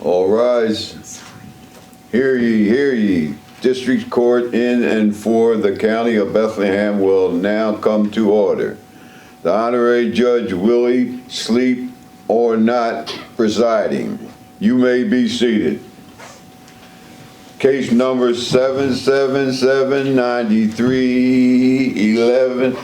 All rise. Hear ye, hear ye. District Court in and for the County of Bethlehem will now come to order. The Honorary Judge Willie Sleep or Not presiding. You may be seated. Case number 777-9311.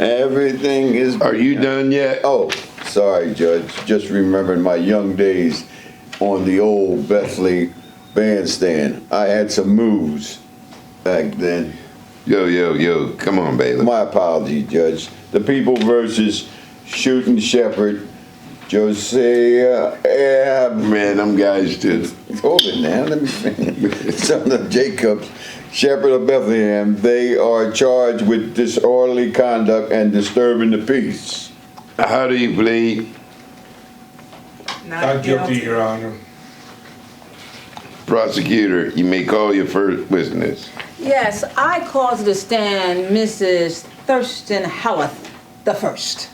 Everything is... Are you done yet? Oh, sorry, Judge. Just remembered my young days on the old Bethley bandstand. I had some moves back then. Yo, come on, bailiff. My apologies, Judge. The People versus Shooting Shepherd, Josiah Man, them guys just... Hold it now, let me finish. Son of Jacob, Shepherd of Bethlehem, they are charged with disorderly conduct and disturbing the peace. How do you plead? Not guilty, Your Honor. Prosecutor, you may call your first witness. Yes, I call to the stand Mrs. Thurston Howarth the first.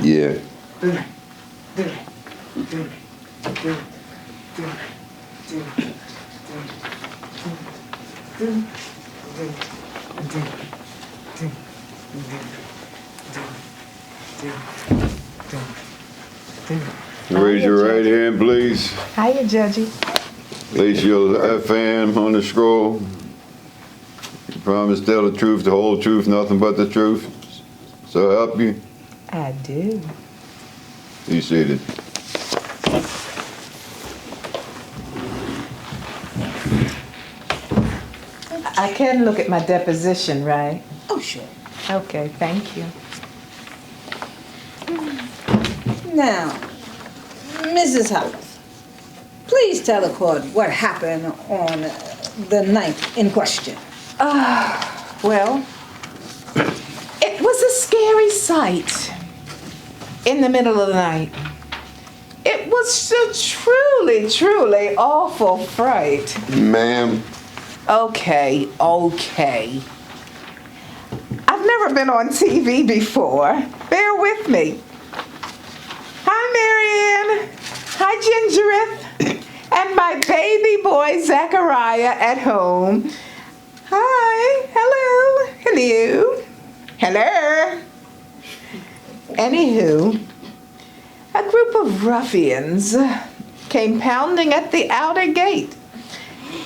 Yeah. Raise your right hand, please. Hiya, Judgy. Place your left hand on the scroll. You promise to tell the truth, the whole truth, nothing but the truth. So help you. I do. Be seated. I can look at my deposition, right? Oh, sure. Okay, thank you. Now, Mrs. Howarth, please tell the court what happened on the night in question. Well, it was a scary sight in the middle of the night. It was a truly awful fright. Ma'am, Okay. I've never been on TV before. Bear with me. Hi, Marianne. Hi, Gingereth. And my baby boy, Zachariah, at home. Hi. Hello. Anywho, a group of ruffians came pounding at the outer gate.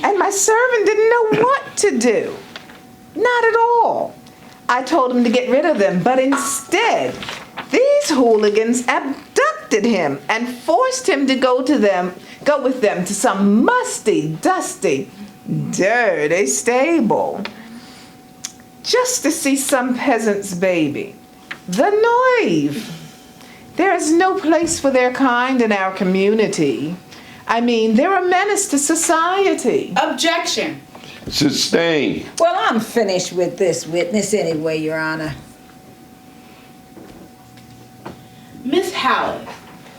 And my servant didn't know what to do. Not at all. I told him to get rid of them, but instead, these hooligans abducted him and forced him to go with them to some musty, dusty, dirty stable. Just to see some peasant's baby. The Noive. There is no place for their kind in our community. I mean, they're a menace to society. Objection. sustain. Well, I'm finished with this witness anyway, Your Honor. Miss Howard,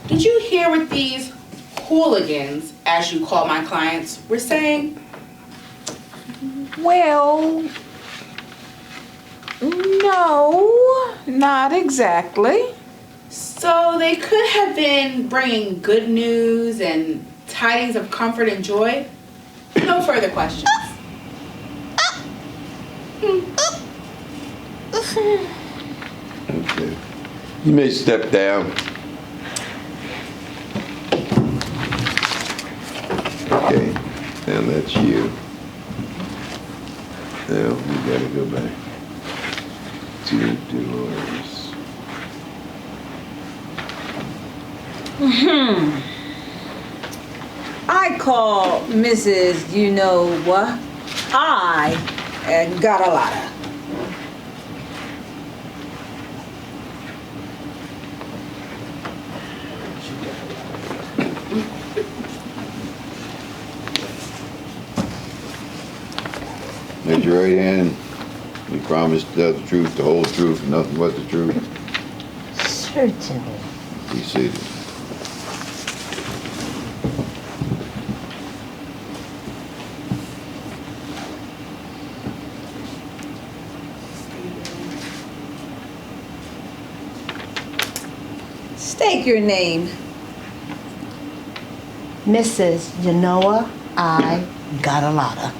did you hear what these hooligans, as you call my clients, were saying? Well, no, not exactly. So they could have been bringing good news and tidings of comfort and joy? No further questions. Okay. You may step down. Okay, now that's you. Now we gotta go back to Dolores. I call Mrs. You Know What? I got a lighter. Raise your right hand. You promise to tell the truth, the whole truth, and nothing but the truth. Certainly. Be seated. State your name. Mrs. Genoa I. Garalotta.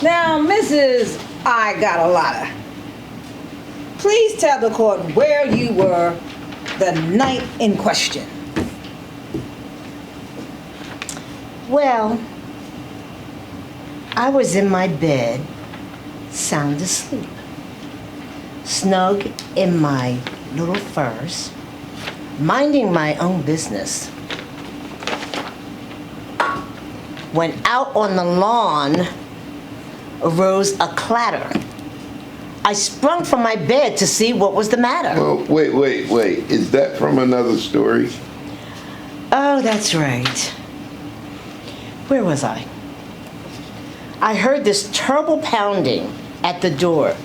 Now, Mrs. I got a lotta. Please tell the court where you were the night in question. Well, I was in my bed, sound asleep, snug in my little furs, minding my own business. When out on the lawn arose a clatter. I sprung from my bed to see what was the matter. Well, wait. Is that from another story? Oh, that's right. Where was I? I heard this terrible pounding at the door.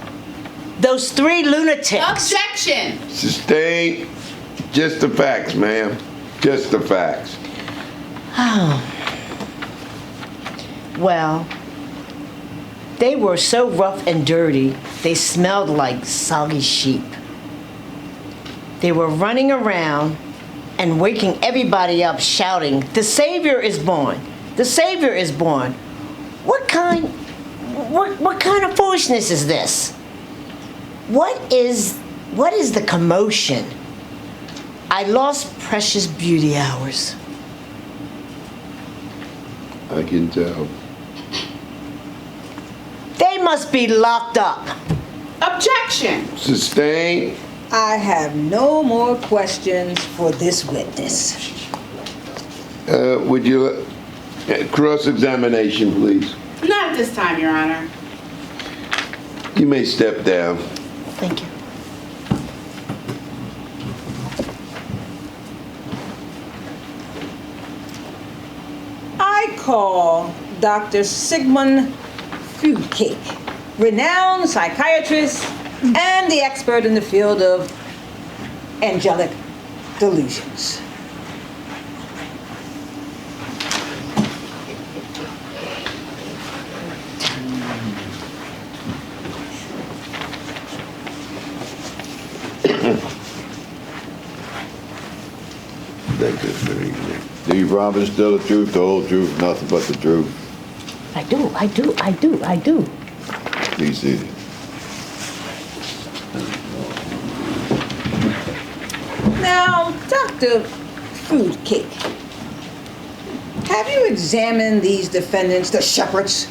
Those three lunatics. Objection! Sustained. Just the facts, ma'am. Just the facts. Well, they were so rough and dirty, they smelled like soggy sheep. They were running around and waking everybody up shouting, "The Savior is born! The Savior is born!" What kind of foolishness is this? What is the commotion? I lost precious beauty hours. I can tell. They must be locked up. Objection! Sustained. I have no more questions for this witness. Would you cross-examination, please? Not at this time, Your Honor. You may step down. Thank you. I call Dr. Sigmund Fruitcake, renowned psychiatrist and the expert in the field of angelic delusions. That's it for evening. Do you promise to tell the truth, the whole truth, nothing but the truth? I do. Be seated. Now, Dr. Fruitcake, have you examined these defendants, the shepherds?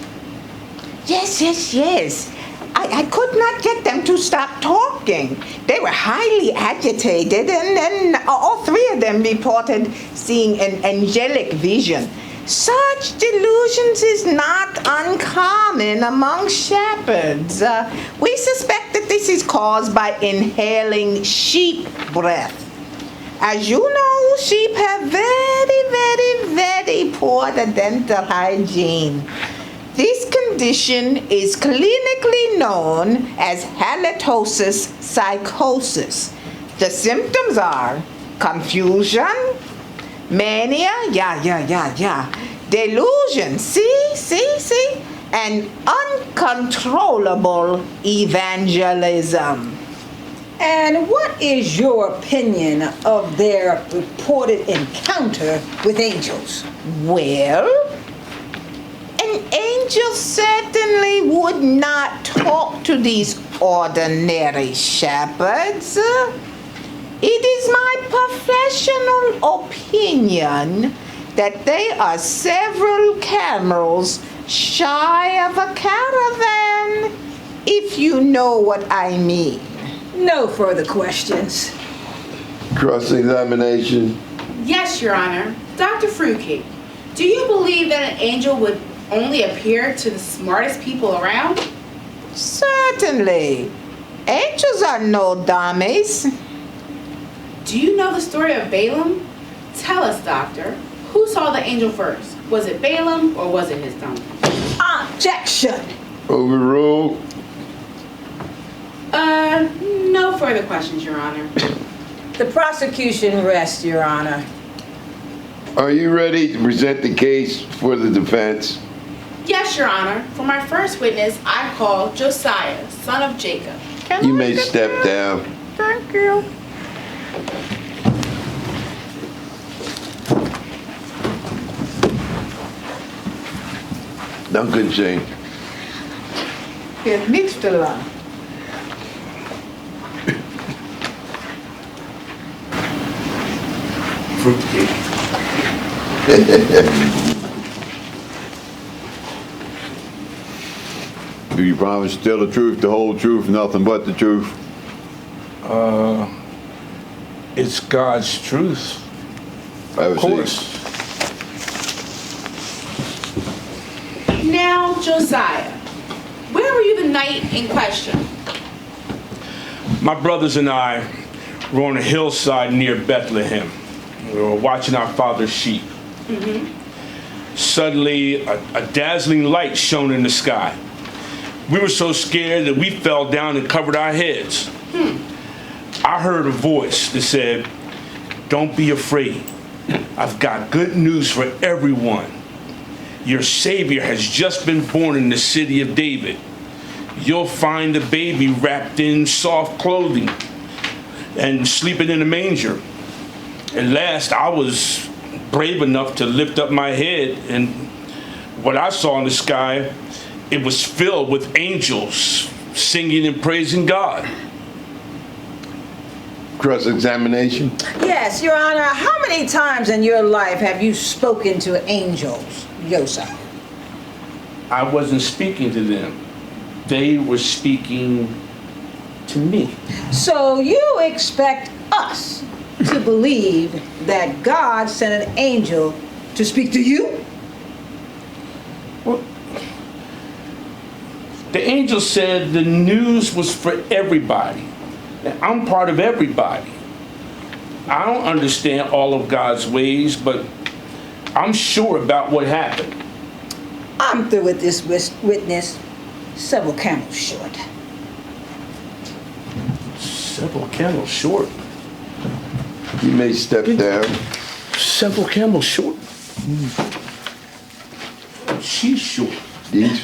Yes. I could not get them to stop talking. They were highly agitated, and then all three of them reported seeing an angelic vision. Such delusions is not uncommon among shepherds. We suspect that this is caused by inhaling sheep breath. As you know, sheep have very poor dental hygiene. This condition is clinically known as halitosis psychosis. The symptoms are confusion, mania, delusion, see, and uncontrollable evangelism. And what is your opinion of their reported encounter with angels? Well, an angel certainly would not talk to these ordinary shepherds. It is my professional opinion that they are several camels shy of a caravan, if you know what I mean. No further questions. Cross-examination. Yes, Your Honor. Dr. Fruitcake, do you believe that an angel would only appear to the smartest people around? Certainly. Angels are no dummies. Do you know the story of Balaam? Tell us, Doctor. Who saw the angel first? Was it Balaam or was it his donkey? Objection! Overruled. No further questions, Your Honor. The prosecution rests, Your Honor. Are you ready to present the case for the defense? Yes, Your Honor. For my first witness, I call Josiah, son of Jacob. You may step down. Thank you. Danke schön. Jetzt nichts zu lang. Fruitcake. Do you promise to tell the truth, the whole truth, nothing but the truth? It's God's truth. Have a Of seat. course. Now, Josiah, where were you the night in question? My brothers and I were on a hillside near Bethlehem. We were watching our father's sheep. Suddenly, a dazzling light shone in the sky. We were so scared that we fell down and covered our heads. I heard a voice that said, "Don't be afraid. I've got good news for everyone. Your Savior has just been born in the city of David. You'll find the baby wrapped in soft clothing and sleeping in a manger." At last, I was brave enough to lift up my head, and what I saw in the sky, it was filled with angels singing and praising God. Cross-examination. Yes, Your Honor. How many times in your life have you spoken to angels, Joseph? I wasn't speaking to them. They were speaking to me. So you expect us to believe that God sent an angel to speak to you? Well, the angel said the news was for everybody. And I'm part of everybody. I don't understand all of God's ways, but I'm sure about what happened. I'm through with this witness. Several camels short. Several camels short. You may step down. Several camels short. She's short. Each.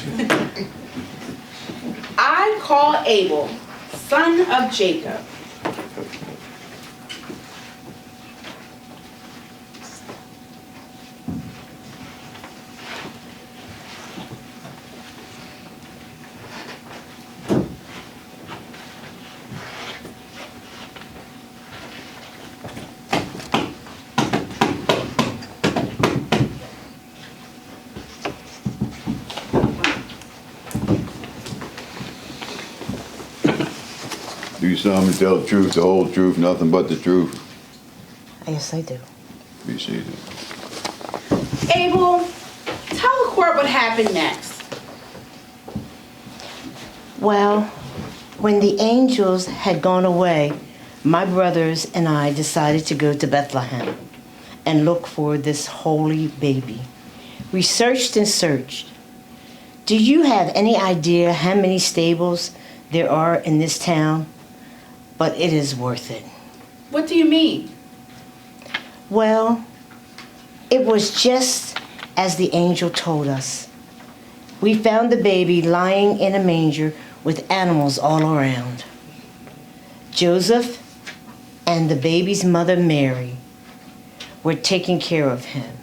I call Abel, son of Jacob. Do you solemnly tell the truth, the whole truth, nothing but the truth? Yes, I do. Be seated. Abel, tell the court what happened next. Well, when the angels had gone away, my brothers and I decided to go to Bethlehem and look for this holy baby. We searched and searched. Do you have any idea how many stables there are in this town? But it is worth it. What do you mean? Well, it was just as the angel told us. We found the baby lying in a manger with animals all around. Joseph and the baby's mother, Mary, were taking care of him.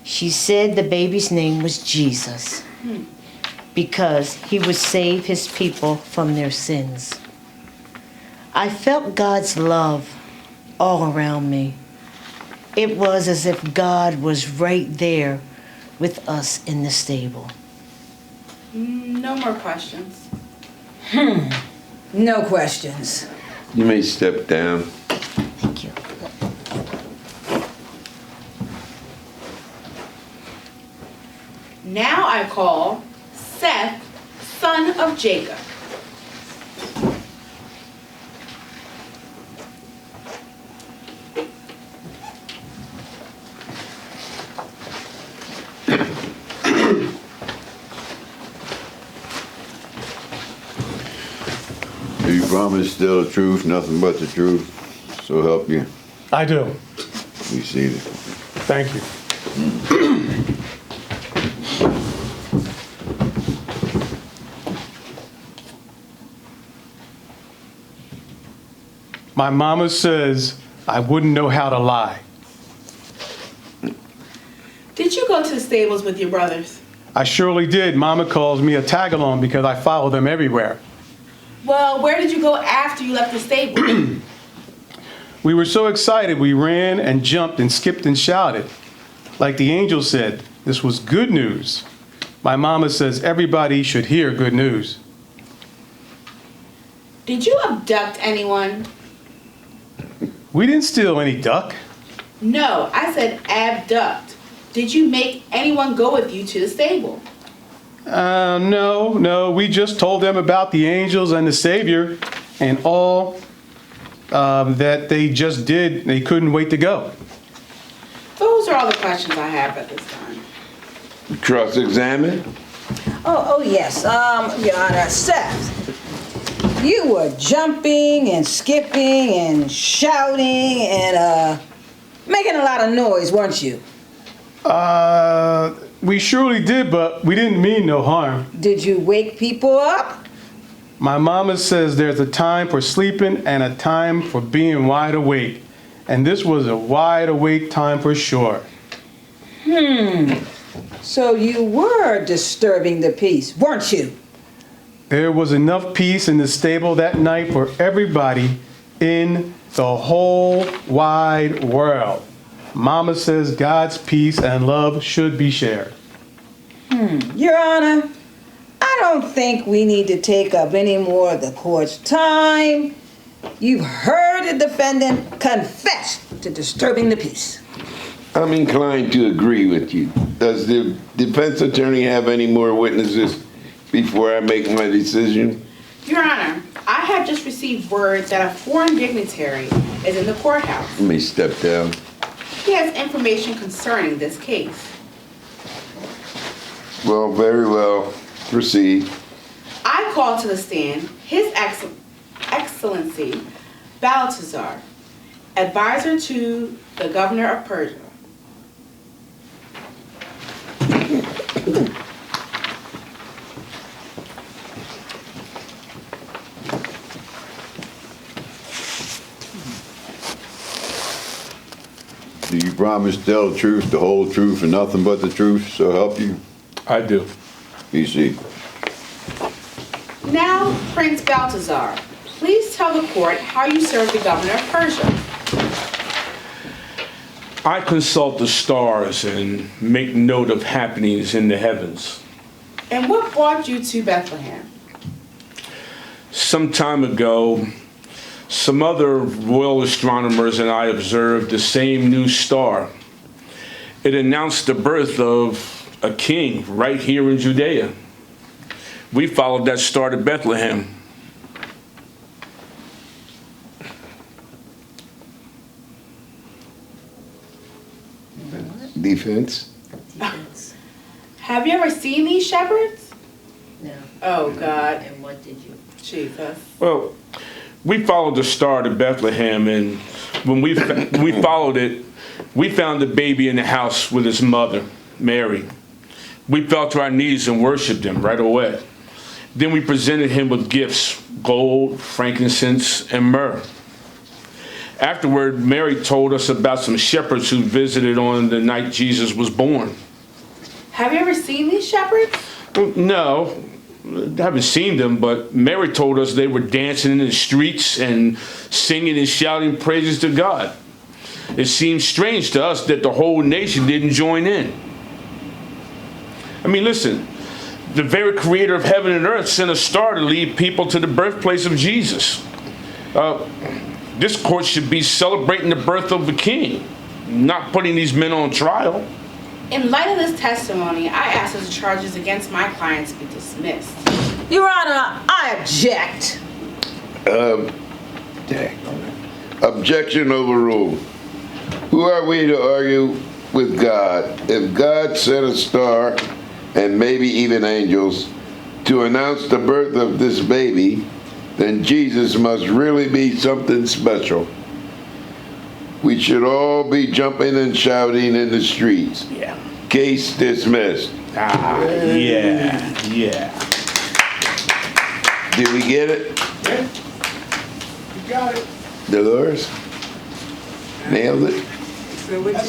She said the baby's name was Jesus because he would save his people from their sins. I felt God's love all around me. It was as if God was right there with us in the stable. No more questions. No questions. You may step down. Thank you. Now I call Seth, son of Jacob. Do you promise to tell the truth, nothing but the truth? So help you. I do. Be seated. Thank you. My mama says I wouldn't know how to lie. Did you go to the stables with your brothers? I surely did. Mama calls me a tag-along because I follow them everywhere. Well, where did you go after you left the stable? We were so excited, we ran and jumped and skipped and shouted. Like the angel said, this was good news. My mama says everybody should hear good news. Did you abduct anyone? We didn't steal any duck. No, I said abduct. Did you make anyone go with you to the stable? No, we just told them about the angels and the Savior and all that they just did. They couldn't wait to go. Those are all the questions I have at this time. Cross-examine? Oh, yes. Your Honor, Seth, you were jumping and skipping and shouting and making a lot of noise, weren't you? We surely did, but we didn't mean no harm. Did you wake people up? My mama says there's a time for sleeping and a time for being wide awake. And this was a wide awake time for sure. So you were disturbing the peace, weren't you? There was enough peace in the stable that night for everybody in the whole wide world. Mama says God's peace and love should be shared. Your Honor, I don't think we need to take up any more of the court's time. You've heard the defendant confess to disturbing the peace. I'm inclined to agree with you. Does the defense attorney have any more witnesses before I make my decision? Your Honor, I have just received word that a foreign dignitary is in the courthouse. Let me step down. He has information concerning this case. Well, very well. Proceed. I call to the stand His Excellency Baltazar, advisor to the governor of Persia. Do you promise to tell the truth, the whole truth, and nothing but the truth, so help you? I do. Be seated. Now, Prince Baltazar, please tell the court how you serve the governor of Persia. I consult the stars and make note of happenings in the heavens. And what brought you to Bethlehem? Some time ago, some other royal astronomers and I observed the same new star. It announced the birth of a king right here in Judea. We followed that star to Bethlehem. Defense? Have you ever seen these shepherds? No. Oh, God. And what did you? Jesus. Well, we followed the star to Bethlehem, and when we followed it, we found the baby in the house with his mother, Mary. We fell to our knees and worshiped him right away. Then we presented him with gifts, gold, frankincense, and myrrh. Afterward, Mary told us about some shepherds who visited on the night Jesus was born. Have you ever seen these shepherds? No, I haven't seen them, but Mary told us they were dancing in the streets and singing and shouting praises to God. It seemed strange to us that the whole nation didn't join in. I mean, listen, the very creator of heaven and earth sent a star to lead people to the birthplace of Jesus. This court should be celebrating the birth of the king, not putting these men on trial. In light of this testimony, I ask that the charges against my clients be dismissed. Your Honor, I object. Objection overruled. Who are we to argue with God? If God sent a star, and maybe even angels, to announce the birth of this baby, then Jesus must really be something special. We should all be jumping and shouting in the streets. Yeah. Case dismissed. Yeah. Did we get it? Yeah. You got it. Dolores? Nailed it? So what you